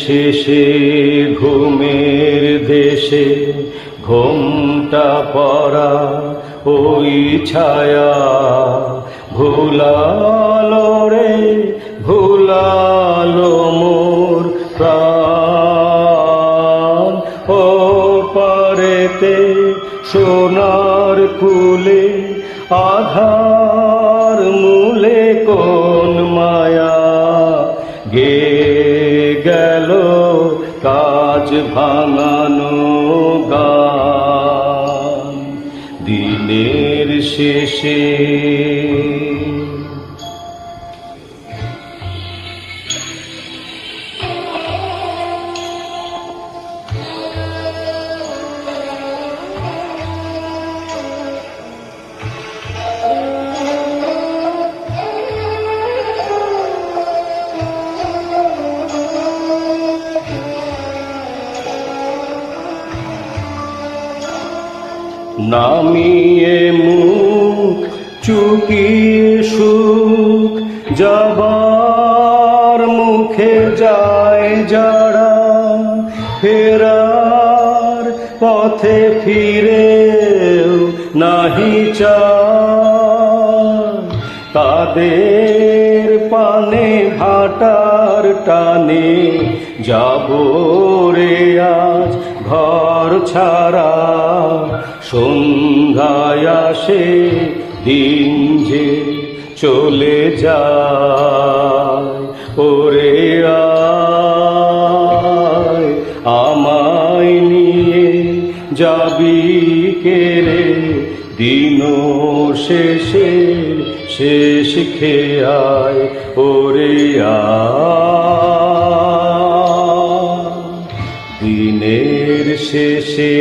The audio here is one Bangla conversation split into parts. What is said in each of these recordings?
শেষে ঘুমের দেশে ঘোমটা পরা ওই ছায়া ভুলালো রে ভুলালো মোর প্রাণ। ও পারেতে সোনার কুলে আধার মূলে কোন মায়া গে গেল কাজ ভাঙানো গান দিনের শেষে। নামিয়ে মুখ চুকিয়ে সুখ যাবার মুখে যায় যারা ফেরার পথে ফিরেও নাহি চায় তাদের পানে ভাটার টানে যাব রে আজ ঘর ছাড়া। সন্ধ্যায় আসে দিন যে চলে যায় ওরে আয় আমায় নিয়ে যাবি কেরে দিন শেষে শেষ খেয়ায় ওরে আয় দিনের শেষে।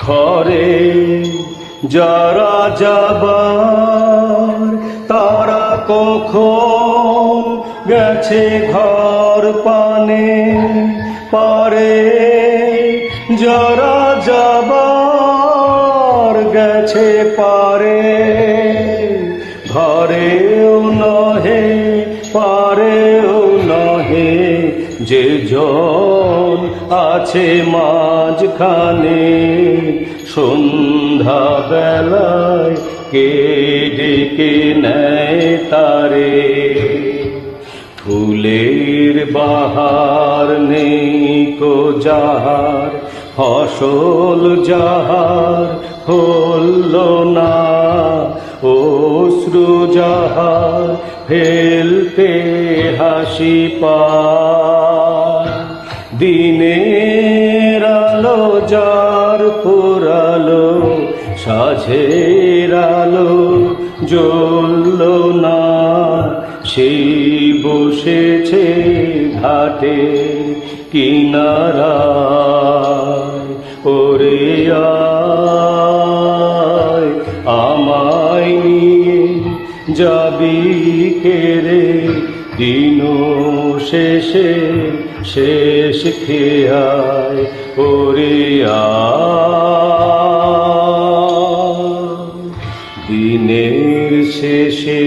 ঘরে যারা যাবার তারা কখন গেছে ঘর পানে পারে যারা যাবার গেছে পারে ঘরেও নহে পারেও নহে যে জন আছে মাঝখানে সন্ধ্যা বেলায় কে ডেকে নেয় তারে। ফুলের বাহার নেই কো যাহার ফসল যাহার হল না অশ্রু যাহার ফেলতে হাসি পায় দিনের আলো যার পুরালো সাঝের আলো জ্বলল না সেই বসেছে ঘাটে কিনারায় ওরে আয় আমায় নিয়ে যাবি কেরে দিন শেষে শেষ খেয়ায় ওরে আয় দিনের শেষে।